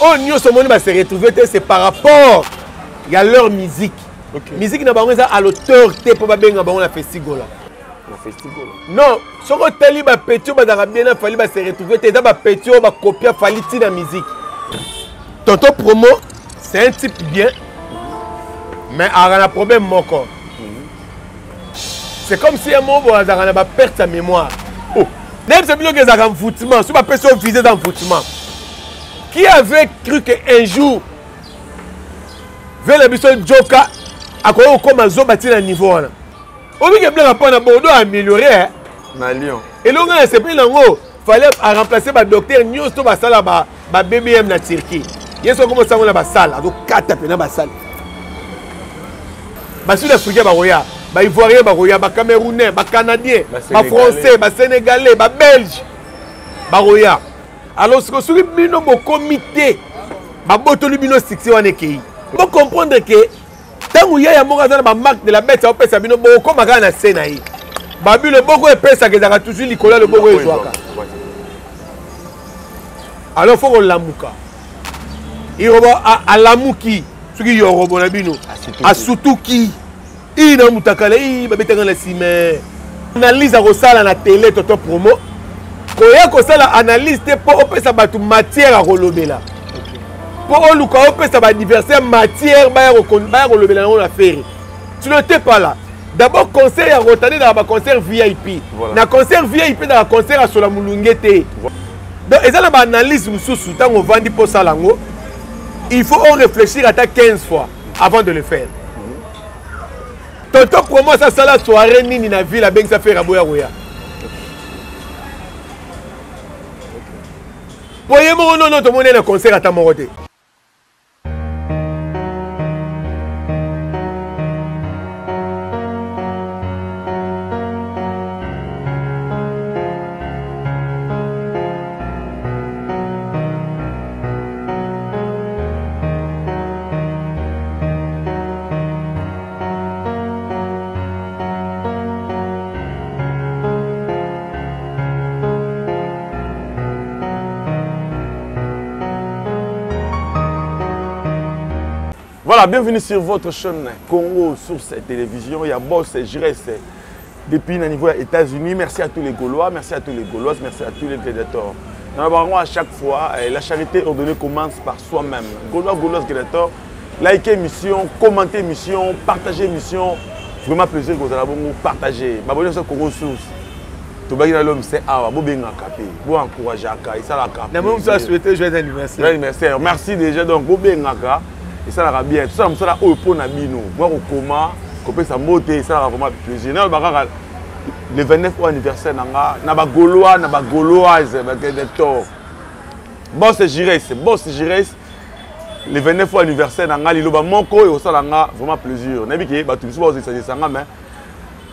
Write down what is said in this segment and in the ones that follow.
Oh, nous sommes se retrouver, c'est par rapport à leur musique. Musique n'a pas à l'auteur, t'es pas bien à la festival. Non, si on tali ba petio ba bien fallu ba se retrouver, t'es dans ba petio ba copier fallu la musique. Tonton promo, c'est un type bien, mais il y a un problème moko. C'est comme si un mot a perdre sa mémoire. Même si vous avez un foutement, si vous avez visé dans le foutement, qui avait cru qu'un jour, vers la mission Joka, à quoi on commence à bâtir un niveau. On veut que vous Bordeaux améliorer. Et là, c'est pas il fallait remplacer le docteur News to la BBM na Turquie. Il y a comme ça la salle, donc 4 dans la salle. Sur les Africains, les Ivoiriens, les Camerounais, les Canadiens, les Français, les Sénégalais, les Belges. Alors, si vous avez un comité, vous faut comprendre que tant qu'il y a une marque de la bête, ça peut être beaucoup comme un scène. Babu le bogo epesa que ça toujours Nicolas le bogo ezwaka. Alors faut qu'on lamuka. Il roba à lamuki, ce qui yorobo na bino. A sutuki. Ina mutakale i babetanga na sime. Analyse à rosala na télé toto promo. Koya ko sala analyse te po opesa batu matière à rolobela. Po oluka opesa ba anniversaire matière ba rolobela na affaire. Tu n'étais pas là. D'abord, concert à Rotane dans le concert VIP. Dans le concert VIP, dans le concert à Solamulungete. Donc, il y a une analyse tant on vend pour ça. Il faut réfléchir à 15 fois avant de le faire. Tonton, comment ça, la soirée, ni dans la ville, à ça fait Raboya Roya. Voyez-moi, non, tout le monde est dans le concert à Tamorote. Voilà, bienvenue sur votre chaîne Congo sur cette télévision. Il y a Boss et Jires depuis le niveau des États-Unis. Merci à tous les Gaulois, merci à tous les Gauloises, merci à tous les Gladiators. Dans le baron, à chaque fois, la charité ordonnée commence par soi-même. Gaulois, Gauloises, Gladiators, likez l'émission, commentez l'émission, partagez l'émission. Vraiment plaisir que vous allez partager. Abonnez-vous sur Congo Source. Tout le monde c'est ah, vous bien capé, vous encouragez à et ça la capé. Nous vous souhaiter joyeux anniversaire. Joyeux anniversaire. Merci déjà donc vous bien capé. Et ça va bien. Tout ça, c'est là où on a mis nous. Moi, au coma, couper sa beauté, ça va vraiment plaisir. Le 29 anniversaire, na ba Gaulois, na ba Gauloises, ba Gladiators. Bon, c'est Jires, le 29 anniversaire, na li loba moko et ça là vraiment plaisir. Na bi ke ba tout ça c'est ça mais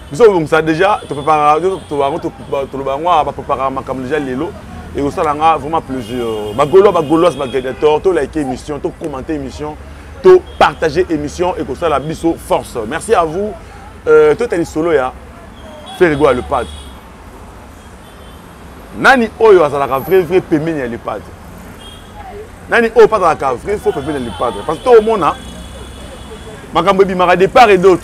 nous sommes ça déjà, tu prépares tu loba moi ba préparer makam déjà lelo et ça là vraiment plaisir. Ba Gaulois, ba Gauloises, ba Gladiators, to liker émission, to commenter émission. Partager l'émission et que ça la biso force. Merci à vous. Toi t'es solo ya. Fais rigoler le pad. Nani oyo azalaka vrai pemene le pad. Nani oyo pas azalaka vrai faut pemene le pad. Parce que tout le monde a makambo bimaka de part et d'autre.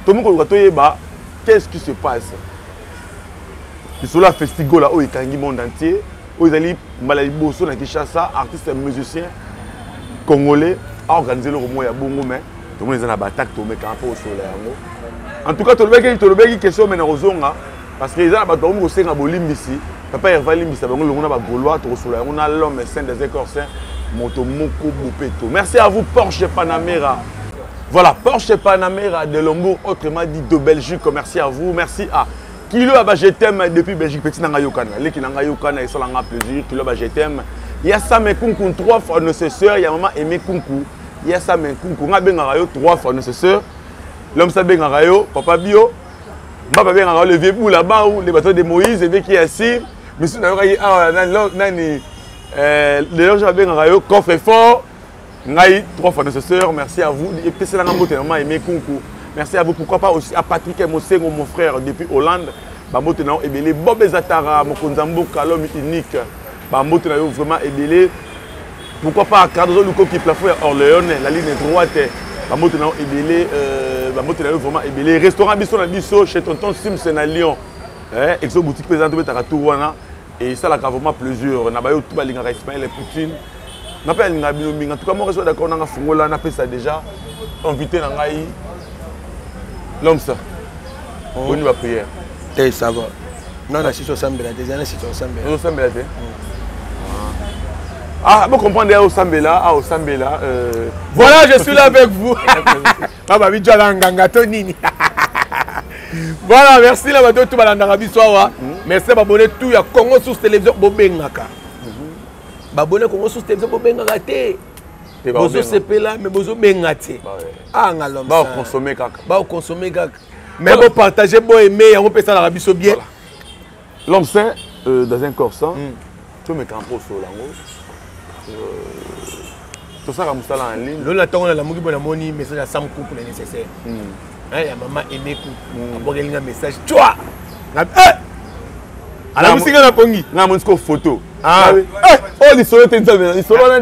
Tout le monde ko toyeba qu'est-ce qui se passe. Le solo festival là oyo kangi monde entier. Oyo zali malali boso na Kinshasa, artiste musicien congolais. Organiser le roman ya bongo mais tout le monde est en attaque tout mais quand au soleil en tout cas tout le bec question mais na rozonga parce que ils ont bato bongo senga bolimbisi papa Hervé limbisa bango le ba Gaulois to soleil on a l'homme saint des écossais moto moko bopeto. Merci à vous Porsche Panamera. Voilà Porsche Panamera de Lombourg autrement dit de Belgique. Merci à vous. Merci à Kilo Aba je t'aime depuis Belgique petit nanga yokana les qui nanga yokana et ça langa plaisir Kilo Aba je t'aime. Il y a ça mais kunku 3 fois nécessaire il y a maman aimé kunku. Il y a ça mais kunku nga benga yo 3 fois nécessaire. L'homme ça benga yo papa bio. Papa benga le vieux bout là-bas où les bateaux de Moïse et qui est assis. Mais si na yo ah nani les gens benga yo coffre fort. Ngai 3 fois nécessaire. Merci à vous et puis c'est là nga maman aimé kunku. Merci à vous pourquoi pas aussi à Patrick Mosengo mon frère depuis Hollande. Ba moto na ebele Bob Ezatara mon konzambo l'homme unique. Ba moto na yo vraiment ebele. pourquoi pas Cardozo Luko qui plafond Orléans, la ligne droite, la moto est belé, la moto est vraiment belé. Restaurant Bisso chez Tonton Simpson à Lyon. Exo boutique présente à Touwana. Et ça, la vraiment plaisir. On a eu tout le monde Ismaël et Poutine. On a pas eu en tout cas, moi, je suis d'accord, on a fait ça, on a fait ça déjà. Invité dans l'homme ça. On y va prière. Eh, ça va. Non, la situation semble la deuxième situation semble. Ah, vous comprenez au Sambela, au Sambela. Voilà, je suis là avec vous. Baba Bidjo Langanga Tonini. Voilà, merci là bateau tout balandarabi soir. Merci babonné tout ya Congo sous télévision bobengaka. Babonné Congo sous télévision bobengaka té. Bozo sepela mais bozo bengate. Ah ngalom. Ba consommer kaka. Ba consommer kaka. Mais bon partager bon aimer on peut ça l'Arabie so bien. L'homme saint dans un corps sain. Tu me campo sur lango. Tout ça comme ça en ligne. L'on attend la mugi bona moni message à Sam Coupe le nécessaire. Il y a maman aimé coup. Il y a un message. Tu vois. À la musique, on a pongi. On a une photo. Ah oui. Oh, ils sont là, ils sont là.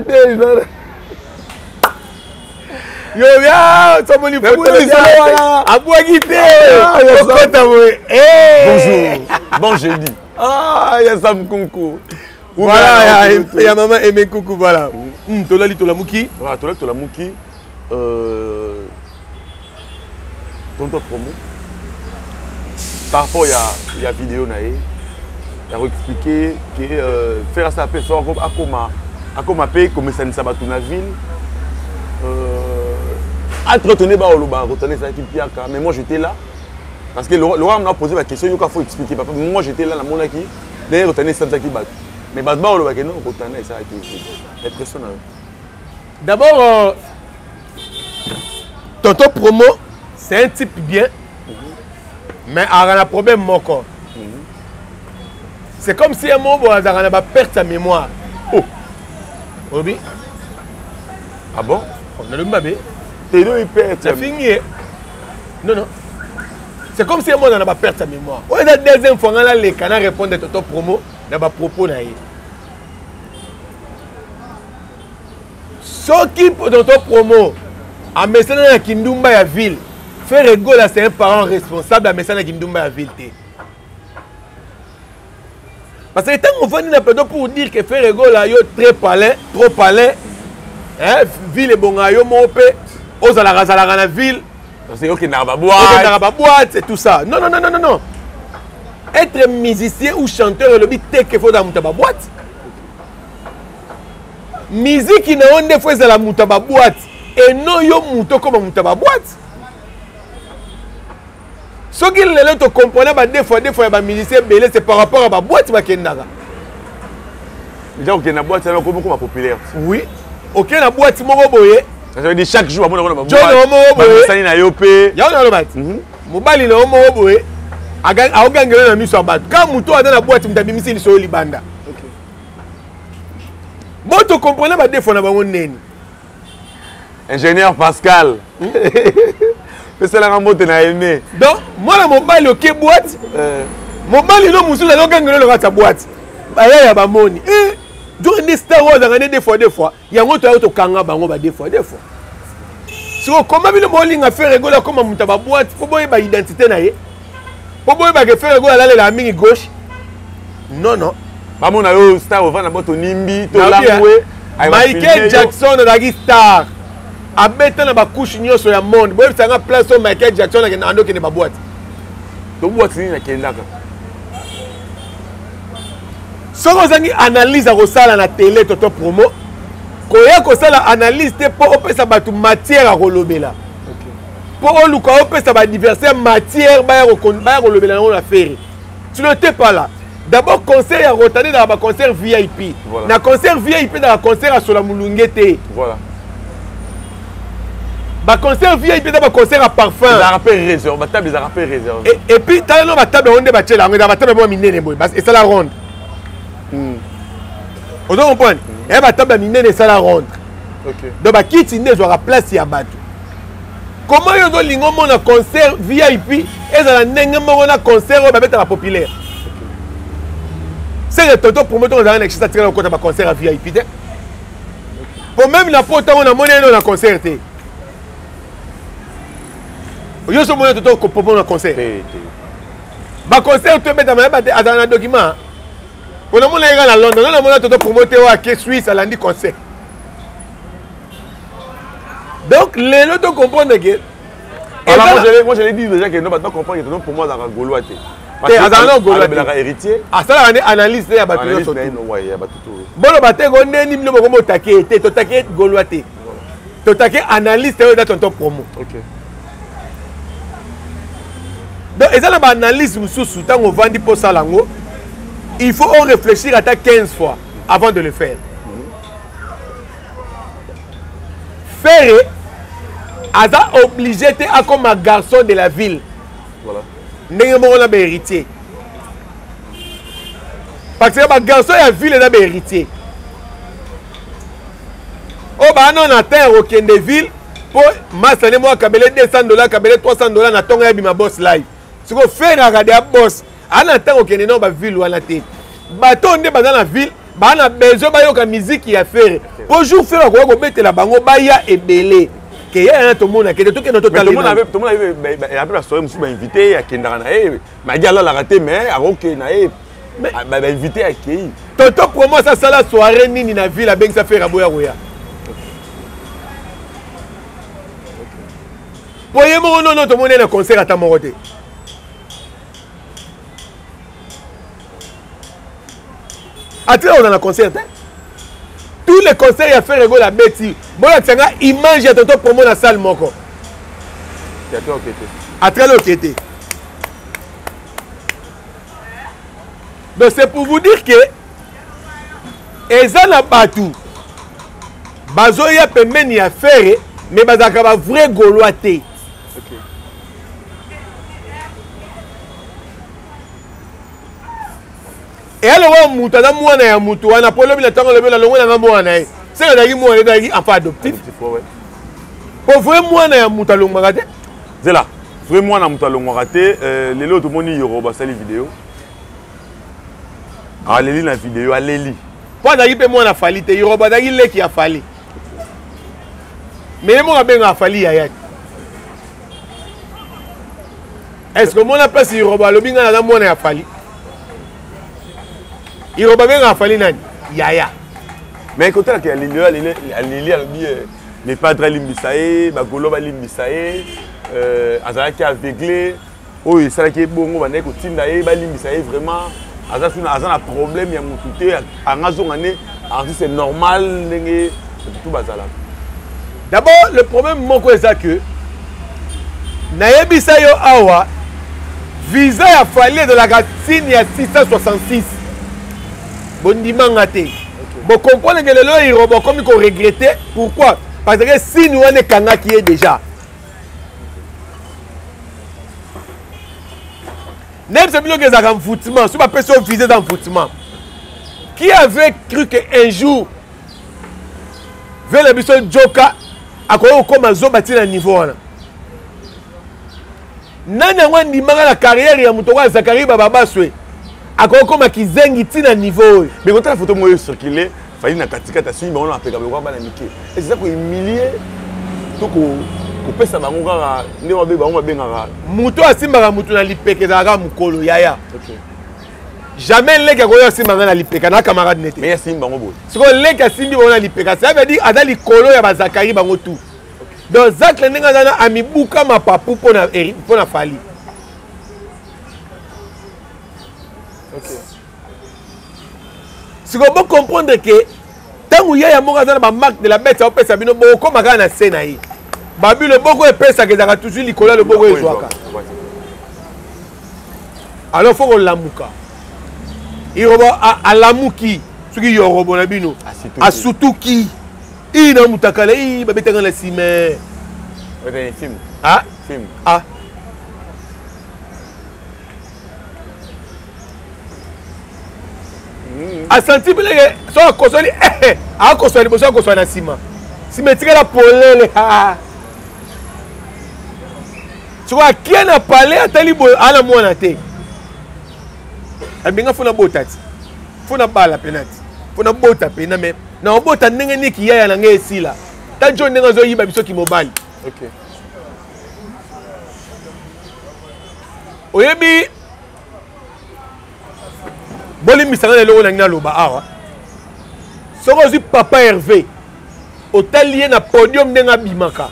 Yo, viens, tu as mon photo. À bois guité. Bonjour. Bon jeudi. Ah, il y a Sam Kunku. Voilà, il y a maman aimé coucou. Voilà. Tolali Tolamouki. Voilà, Tolali Tolamouki. Tonton promo. Par rapport à la vidéo, il a expliqué que faire ça peut faire à comment payer comme ça ne s'abat dans la ville. Entretenir retenir ça qui piaka. Mais moi j'étais là parce que Laurent m'a posé la question, il faut expliquer. Moi j'étais là, la mon qui d'ailleurs retenir ça qui bat. Mais bah non, retenir ça qui est impressionnant. D'abord, tonton promo. C'est un type bien, mais il a un problème. C'est comme si un mot a perdre sa mémoire. Oh! Oui. Ah bon? On a le mabé. T'es deux, il perd. C'est fini. Non, non. C'est comme si un mot n'a pas perdu sa mémoire. On a la deuxième fois, les canards répondent à ton promo, n'a pas propos. Ce qui pour ton promo, à Messana na Kindumba ya ville. Faire rigoler, c'est un parent responsable à Messana Kindumba à ville. Parce que tant qu'on va pour dire que faire rigoler, très palais, trop palais, ville et bon, aux la ville. C'est ok, n'a pas boire. C'est tout ça. Non, non, non, non, non, non. Être musicien ou chanteur, le but est qu'il faut dans la boîte. Musique qui n'a pas fait la moutaba boîte et non yo mouto comme moutaba boîte. Ce qui est te comprendre des fois les musiciens belé c'est par rapport à la boîte ba kendaka. Déjà ok na boîte c'est comme populaire. Oui. Ok na boîte moko boye. Ça veut dire chaque jour on a boîte. John moko boye. Ça na yopé. Ya on a le bat. Mobali na moko boye. A ogangela na miso abat. Quand mouto a dans la boîte mutabimisi liso libanda. Bon, tu comprends pas des fois na bango neni. Ingénieur Pascal. C'est la rambote na aimé. Donc, moi na mobile OK boîte. Mobile no musu na lokangelo le va sa boîte. Ba ya ba moni. Donc des stars dans des fois. Ya ngoto ya to kanga bango ba des fois. So comment bino molinga faire rigoler comme muta ba boîte, faut boye ba identité na ye. Faut boye ba ke faire rigoler la mingi gauche. Non non. Maman a eu star au vent to nimbi to langwe. Michael Jackson na gi star. Abeta na ba couche nyoso ya monde. Boye sanga place au Michael Jackson na ando ke ne ba boîte. To boîte ni na kendaka. So ozangi analyse a kosala na télé toto promo. Koya kosala analyse te po opesa batu matière a kolobela. Po oluka opesa ba diversaire matière ba ya kolobela na affaire. Tu n'étais pas là. D'abord, concert à Rotane dans le concert VIP. Voilà. Dans le concert VIP, dans le concert à Solamulungete. Voilà. Le concert VIP, dans le concert à parfum. Les rappeurs réservés. La table des rappeurs réservés. Et puis, tu as la table ronde de Bachela. On a la table de Minene. Et ça la ronde. Vous comprenez? Et la table de Minene, et ça la ronde. Donc, qui est né, la place à Batou. Comment ils ont dit un concert VIP et ça a un concert populaire? C'est le tonton promoteur dans un extrait de concert à VIP. Pour même la porte, on a monnaie dans la concert. Yo so monnaie tout pour un concert. Ba concert tu mets dans un document. On a monnaie à Londres, on a monnaie tout pour promoter à Suisse à lundi concert. Donc les autres doivent comprendre que moi je l'ai dit déjà que nous pas comprendre que pour moi dans Gaulois. Parce que dans héritier. Ah ça la analyse là ba tout ça. Ouais, il y a ba tout. Bon le baté go neni no ko taquer to taquer Gaulois té. To taquer analyse là ton promo. OK. Donc et ça la analyse sous tant on vend pour ça lango. Il faut réfléchir à ta 15 fois avant de le faire. Faire Aza obligé à comme un garçon de la ville. Voilà. N'est pas un héritier. Parce que un garçon de la ville est un héritier. Oh bah non, on atteint aucun de ville pour masser moi kabele $200, kabele $300 na tonga bi ma boss live. Ce qu'on fait na regarder à boss, on atteint aucun de nos ville ou la tête. Bateau on est dans la ville, bah on a besoin ba yo ka musique qui a faire. Pour jour faire ko mettre la bango ba ya ebele. Que y a tout le monde qui est tout le monde avait après la soirée monsieur m'a invité à Kendara m'a dit alors la raté mais à OK na m'a invité à qui tonton pour moi ça la soirée nini na ville avec ça faire aboya roya pour y mo non tout le monde na concert à Tamoroté après on a un concert tous les concerts à faire la bête bon la image à tonton promo la salle moko à très l'autre. Donc c'est pour vous dire que ezala batu bazoya pembeni à faire mais bazaka ba vrai Gaulois té. Et alors on muta na mwana ya mutu wana polo bila tango le bila longo na mwana e c'est la mo le dagi enfant adoptif pour vrai mwana ya muta longo ngate zela vrai mwana muta longo ngate lelo to moni yoro ba sali vidéo aleli na vidéo aleli pour dagi pe mwana fali te yoro ba dagi leki ya fali mais mo ga benga fali ya yaki est-ce que mona passe yoro ba lobinga na mwana ya fali il va bien fallu nani yaya mais côté là que Lili a dit les padres limbisaé bagolo ba limbisaé azala qui aveuglé oh ça là qui est bon on va ne ko tinda e ba limbisaé vraiment azana problème ya mututé angazo ngane c'est normal ndenge tout bazala d'abord le problème moko est ça que nayebisa yo awa visa ya fallu de la gatine ya 666 bon dimangate bon comprendre que le lot il robot comme il faut regretter pourquoi parce que si nous on est kanga qui est déjà même c'est bien que ça un foutement sur ma personne visée dans foutement qui avait cru que un jour vers la mission Joka à quoi comme un zo bâti à niveau là nana wan dimanga la carrière ya mutoka Zakari baba soué ako koma kizengi tina niveau mais quand la photo moi circuler fallait na katika ta suivi on appelle kwa bana mike et c'est ça ko humilier to ko pesa bango kaka ne wa be bango bengaka muto asimbaka mutu na lipeke za mukolo yaya jamais leka ko asimbaka na lipeka na camarade nete mais asimba bango bo siko leka simbi bona lipeka ça veut dire ada likolo ya bazakari bango tout donc Zak le ninga na amibuka mapapu pona fali. Si vous pouvez comprendre que tant que il y a une marque de la bête, ça peut être beaucoup de na scène. Babu le beaucoup de pesa que ça toujours Nicolas le beaucoup de joie. Alors faut qu'on l'amuka. Il va à l'amuki, ce qui yorobo na bino. À surtout qui il na mutakala il ba betanga la cime. Ouais, film. Ah, film. Ah. A senti que so akosoli akosoli boso akosoli na sima simetika la polele tu vois qui na parlé atali bo ala mona te abinga funa botati funa bala penati funa bota pena mais na obota ndenge niki yaya na ngai esila ta jo ndenge azoyiba biso ki mobali. Ok. Oyebi bolimbisanga lelo na ngina loba awa soko ozwi papa Hervé otali ye na podium ndenge abimaka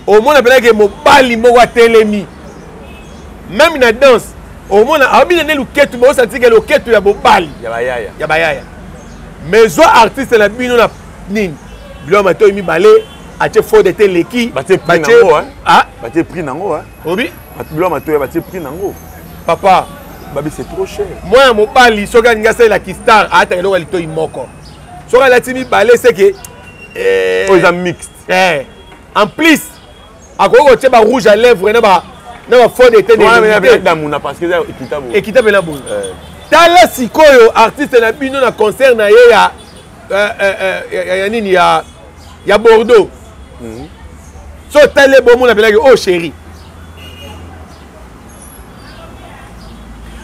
omona penake mobali moko atelemi même na danse omona abina ne luketu bo santike luketu ya bobali ya bayaya mais zo artiste na bino na nini bilo mato mi balé ache fo de teleki batie prix nango hein batie prix nango hein obi bilo mato batie prix nango papa babi c'est trop cher moi mobali soka ngasa la kistar ata eloko lito imoko soka la timi balé c'est que oh ils ont mixte en plus akoko teba rouge à lèvres na ba fo de teleki parce que c'est équitable na bon tala sikoyo artiste na bino na concert na ye ya nini ya Bordeaux so tale bomo na belaki oh chéri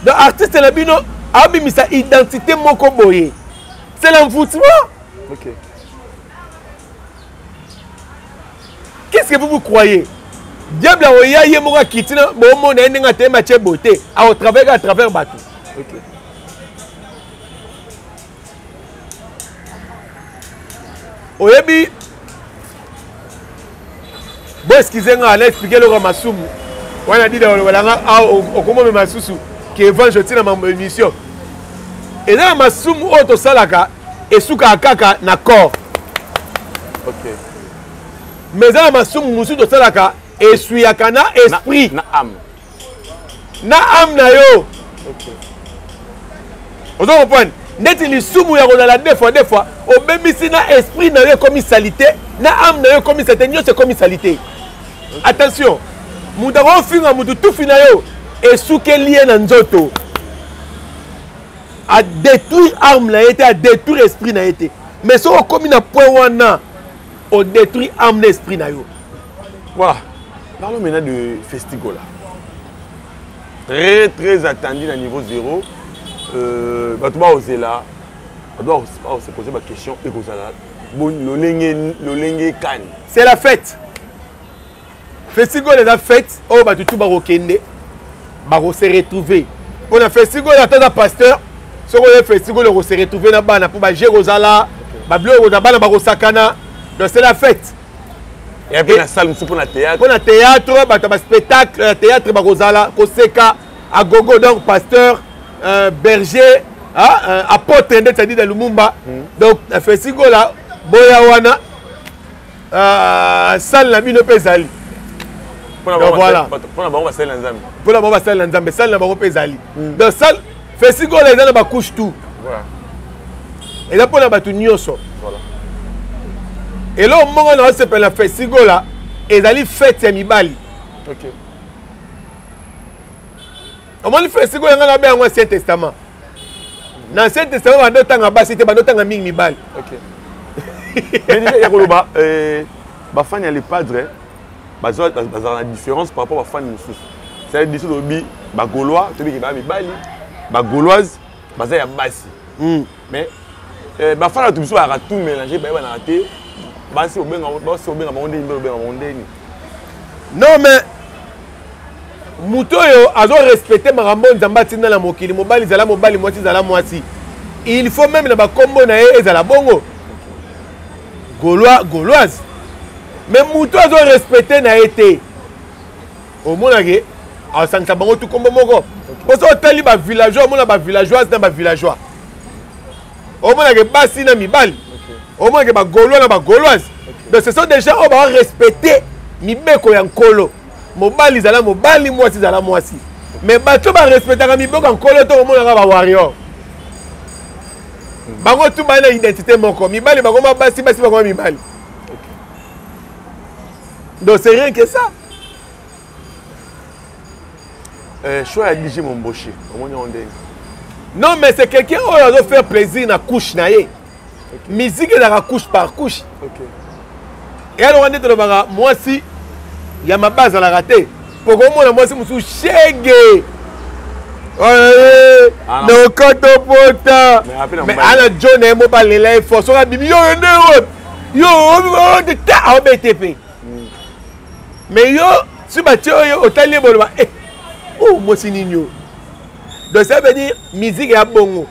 donc artiste na bino abimisa identité moko boye c'est l'envoûtement. Ok. Qu'est-ce que vous croyez? Diable a oya moko kitina bomo na ndinga tema che beauté à travers bateau. Ok. Oyebi bon excusez-moi à l'expliquer le ramasumu on a dit dans le walanga au comment me masusu qui évangile na ma émission et là masumu auto salaka et suka kaka na corps. OK. Mais là masumu musu to salaka et suyaka na esprit na âme na yo. OK. Vous comprenez? Net li sumu ya kozala deux fois obebisi na esprit na yo comme salité na âme na yo comme salité c'est comme salité. Attention mutu akofinga mutu tufi na yo esuki lié na nzoto a détruire âme na été a détruire esprit na été mais so okomi na point wana o détruire âme na esprit na yo. Voilà, parlons maintenant de Festigola. Très attendu à niveau 0. On doit se poser ma question et vous allez c'est la fête. Festival est la fête. Oh bah tout barokende. Baro se retrouver. On a festival à tant pasteur. Sur le festival on se retrouver na bana pour ba Jérusalem. Ba bleu na bana baro sakana. Donc c'est la fête. Et après la salle pour la théâtre. Pour la théâtre, ba spectacle, théâtre barozala, koseka, à gogo donc pasteur, berger, apôtre ndetadi de Lumumba. Donc la festival là boya wana salle na bino pezali. Voilà. Pour la bombe salle nzambe. Pour la bombe salle nzambe, salle na bango pezali. Donc salle festival là na ba couche tout. Voilà. Et là pour la batu nyonso. Voilà. Et là au moment où on s'appelle la festival là, ezali fête ya mibali. OK. Comment le festival là na ba en Ancien Testament. Dans l'Ancien Testament on a tanga basi te ba tanga mingi mibali. OK. Mais déjà ya koloba ba fan ya les padres bazwa la différence par rapport à fan mususu. C'est dit sur le ba gaulois, to bi ki ba mibali, ba gauloise, baza ya basi. Mais ba fan to biso ba tout mélanger ba na raté. Basi obenga monde ni obenga monde ni. Non mais mutoyo azo respecter marambo nzamba tinda na mokili mobali zala mobali mwati zala mwati. Il faut même na ba kombo na ye ezala bongo. Gauloise. Mais muto azo respecter na été. Au monage a sangsa bango tout kombo moko. Parce que tali ba villageois mona ba villageoise na ba villageois. Au monage basi na mibali. Au monage ba gaulois na ba gauloise. Donc ce sont des gens on va respecter mibeko ya nkolo. Mobali zala mobali mwasi zala mwasi. Mais bato ba respecter ka mibeko ya nkolo to monanga ba warrior. Bango tout ba na identité moko. Mibali bango basi basi bango mibali. Donc c'est rien que ça. Choix à DJ Momboshi. Non mais c'est quelqu'un qui doit faire plaisir na couche na ye. Musique est la couche par couche. OK. Et alors on est dans le moi si il y a ma base à la rater. Pour moi moi si musu shege. No koto pota. Mais ana John emo ba lela fo so bimi yo ndero. Yo de ta o BTP. Mais yo si ba tio yo otali bolo ba oh moi sininyo. Donc ça veut dire musique ya bongo.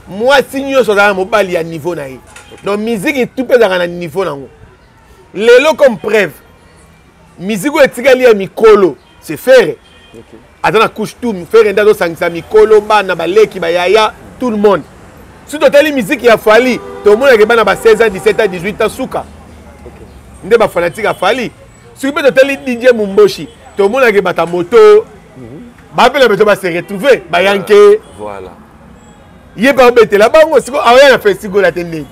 Moi sinyo so za mo bali ya niveau na ye. Donc musique tout peut dans niveau nango. Lelo comme preuve. Musique o etikali ya mikolo, c'est faire. Attends, couche tout, faire un dado sangsa mikolo, bana baleki bayaya, tout le monde. Si tu as les musiques, il a fallu. Tout le monde a bana ba 16 ans, 17 ans, 18 ans souka. Ndé ba fanatique a fallu. Si tu as les DJ Mumboshi, tout le monde a bata moto. Ba pele beto ba se retrouver, ba yanke. Voilà. Yé ba bete là ba ngo siko awaya na festival la tende.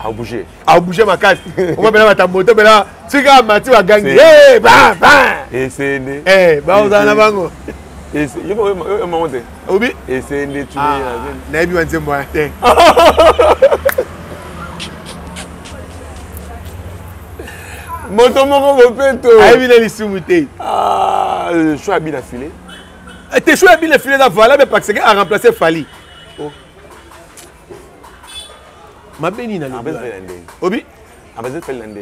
A bouger. A bouger ma casse. On va bata moto bela. Tu as mati wa gangi. Eh ba ba. Et c'est ba on a bango. Et c'est yo monter. Obi. Et c'est tu na bi wanze mo ate. Moto moko peto. Ai bi le lisumuté. Ah, choix bien affilé. Tes choix bien affilé là voilà mais parce que a remplacé Fali. Oh. Ma béni na le. Obi.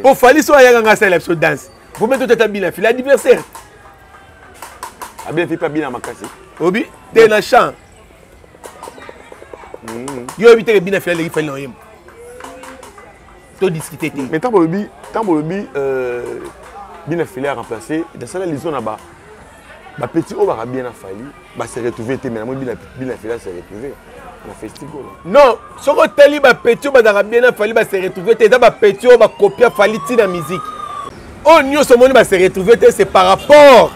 Pour Fali so ya nga célèbre so danse. Vous mettez tout bien affilé anniversaire. A bien fait pas bien ma casse. Obi, t'es na chant. Yo habité bien affilé il fallait non. To discuter. Mais tant bolobi bien affilé à remplacer dans ça les zones là-bas. Ba petit o ba bien affilé, ba se retrouver mais bien affilé se retrouver. Na festival. Non, ce que teli ba petit ba da bien affilé ba se retrouver t'es ba petit ba copier Fali ti na musique. Oh nyo ce monde ba se retrouver c'est par rapport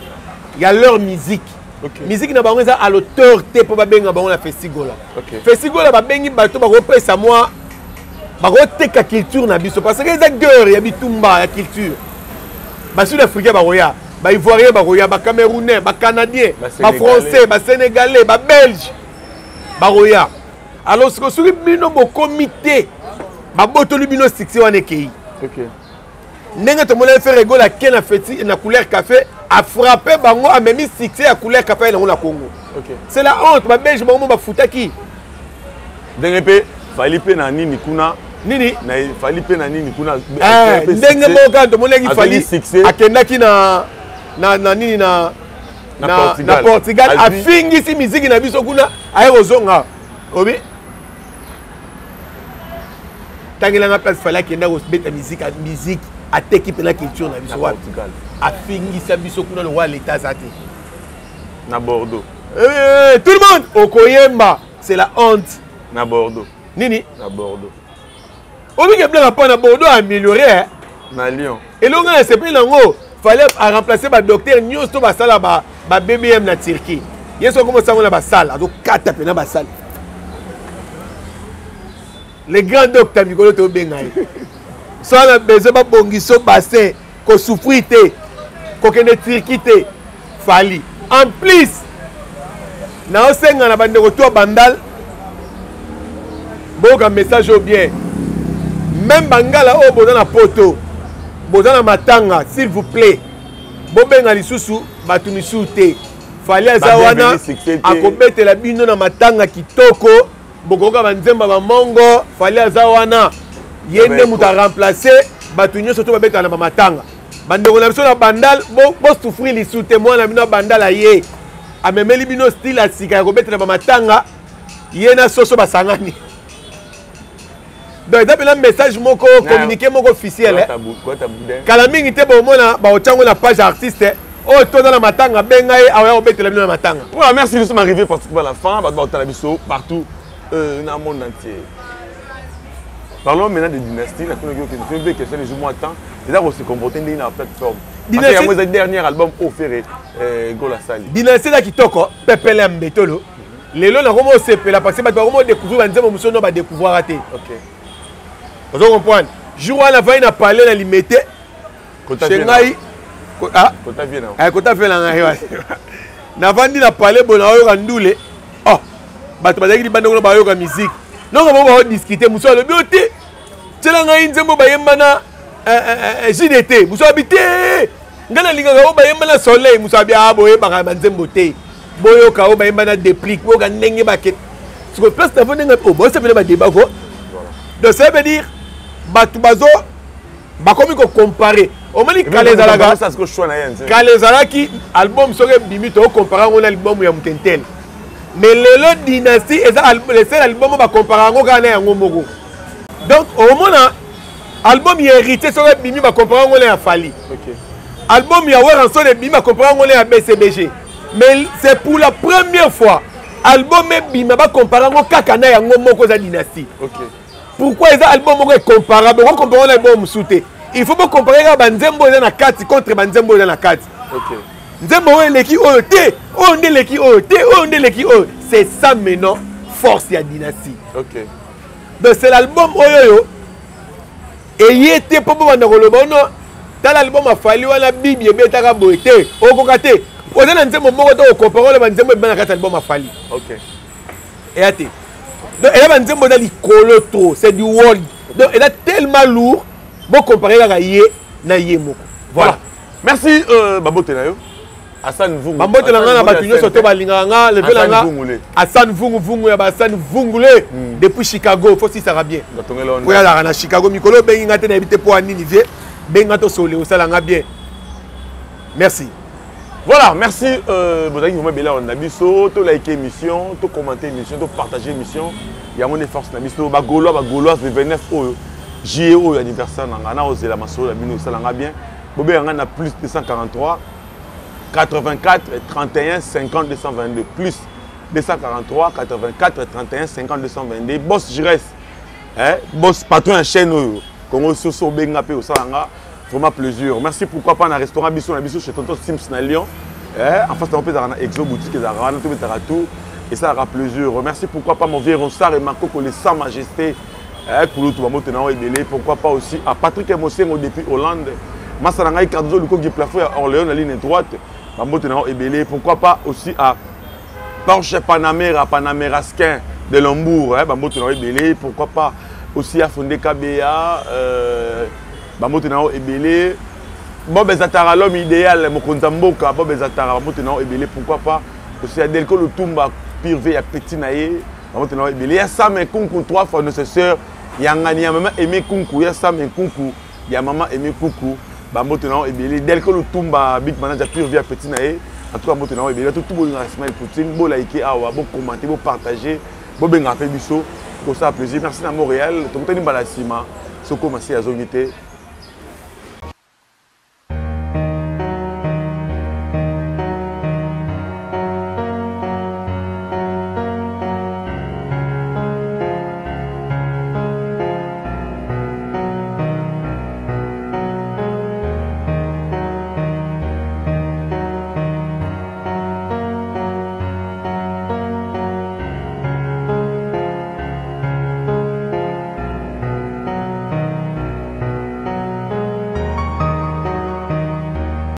il y a leur musique. Okay. Musique na bango à l'auteur te pour ba benga bango na festival là. Okay. Festival ba bengi bato ba repesa moi ba roteka culture na biso parce que les acteurs ya bitumba ya culture. Ba sud-africain ba roya, ba ivoirien ba roya, ba camerounais, ba canadien, ba français, ba sénégalais, ba belge. Ba roya. Alors ce que sur bino bo comité ba botoli bino succès wana kei. OK. Nenga to mona faire rigoler ken na festi na couleur café a frappé bango a même succès à couleur café na Congo. OK. C'est la honte ba belge bango ba futaki. Dengepe Falipe na nini kuna nini na Falipe na nini kuna ndenge boka to mona ki Fali akendaki na nini na Portugal a fingi si musique na biso kuna aerozonga. Obi tangela na place Fali akenda ko beta musique à t'équipe la culture na biso wa Portugal a fingi sa biso kuna le roi l'état zate na Bordeaux tout le monde okoyemba c'est la honte na Bordeaux nini na Bordeaux obi ke blanc pas na Bordeaux améliorer na Lyon et longa na sepeli nango fallait remplacer ba docteur nyonso ba sala ba BBM na Turquie yeso comme ça on a ba sala do kata pe na ba sala les grands docteurs mikolo to bengai so na besoin ba bongiso bassin ko souffrir te ko kende Turquie te Fali en plus na osenga na bande ko to bandal boka message au bien même bangala o boza na poto boza na matanga s'il vous plaît bobenga lisusu batu misu te Fali aza wana akobetela bino na matanga kitoko bokoka banzemba bamongo Fali aza wana yende muta remplacer batu nyonso to babetala na matanga bandeko na biso na bandal bo souffrir lisu te mwana bino bandala ye amemeli bino style asika ya kobetela na matanga ye na soso basangani. Donc il y a un message moko communiqué moko officiel kala mingi te bomona ba ochango na page artiste oh to dans la matanga benga e awa obetela bino na matanga. Voilà, merci nous sommes arrivés pratiquement à la fin ba otala biso partout dans le monde entier. Parlons maintenant des dynasties la connaissance que question les jours temps c'est là qu'on se comporter dans la plateforme. Parce qu'il y a mon dernier album offert Gola Sali. Dynastie là kitoko pepele mbetolo. Lelo na komo sepela parce que ba komo découvrir nzembo muso no ba découvrir raté. OK. Vous comprenez? Jour où on a failli parler dans limité. Chengai. Ah. Kota viena. Ah, kota viena ngai. Na vandi na parler bon na yo kandoule. Oh. Bato bazaki banda ko ba yo ka musique. Non ko ba discuter muso le bioté. Tela ngai nzembo ba yemba na JDT. Muso habité. Ngana linga ko ba yemba na soleil muso abia boye ba nzembo te. boyoka o bayemba na déplique boyoka ndenge baket sur place na ndenge o bo sepela ba débat ko donc ça veut dire batu bazo bakomi ko comparer o mali kalezalaga kalezalaki album soke bimi to comparer ngona album ya Mutentel mais lelo dynastie eza le seul album ba comparer ngo kana yango moko donc au mona album ya hérité soke bimi ba comparer ngona ya Fali album ya Weranso de bimi ba comparer ngona ya BCBG mais c'est pour la première fois album bima ba comparer ngo kaka na yango moko za dynastie pourquoi les albums sont comparables? On compare l'album souté. Il faut pas comparer Banzembo dans la 4 contre Banzembo dans la 4. Nzembo est l'équipe OT, on est l'équipe OT, on est l'équipe OT. C'est ça maintenant, force et dynastie. Donc c'est l'album Oyoyo. Et il était pas bon dans le bon. Dans l'album a fallu la Bible et Betara Boete. Au Kokate. On a un moment où on compare le Banzembo dans la 4 album a fallu. Et à donc, c'est du world. Donc, elle est tellement lourd. Bon, comparé à na Yemo. Voilà. Merci, Babo Tenayo. Hassan Vungu. Babo Tenayo, Batunyo, Soto Balinganga, le Velanga. Hassan Vungu, Hassan Vungule. Depuis Chicago, il faut si ça va bien. Pour y aller à Chicago, Mikolo, Bengate n'a habité pour un niveau. Bengato Solé, ça l'a bien. Merci. Voilà, merci. Vous avez dit liker l'émission, tout commenter l'émission, tout partager l'émission. Il y a mon effort sur l'émission. Gaulois, le 29 JEO anniversaire. On a osé la masso, la mine, ça l'a bien. Bobé, on a plus 243, 84, 31, 50, 222. Plus 243, 84, 31, 50, 222. Boss, je reste. Boss, patron en chaîne. Congo Soso, Bengapé, au Salanga. Vraiment plaisir. Merci. Pourquoi pas dans un restaurant Bissou chez Tonton Sims à Lyon. En face, on peut dans Exo boutique tout. Et ça aura plaisir. Merci. Pourquoi pas mon vieux Ronsard et Marco les sans majesté. Pourquoi pas aussi à Patrick Emosengo depuis Hollande. Massarangai Cardozo Luko qui plafond à Orléans la ligne droite. Pourquoi pas aussi à Porsche Panamera, Panamerasquin de Lombourg. Pourquoi pas aussi à Fondé KBA. Bamoto na ebele Bob Ezatara l'homme idéal Mokonzamboka Bob Ezatara bamoto na ebele pourquoi pas aussi à Delco le Tumba pire V à petit naé bamoto na ebele ya Sam et Kunku 3 fois nécessaire ya ngani ya maman aimé Kunku ya Sam et Kunku ya maman aimé Kunku bamoto na ebele Delco le Tumba big manager pire V à petit naé en tout cas bamoto na ebele tout bon Ismaël Poutine bo liker awa bo commenter bo partager bo benga fait biso pour ça plaisir merci à Montréal tout le temps ni balasima soko merci à Zonité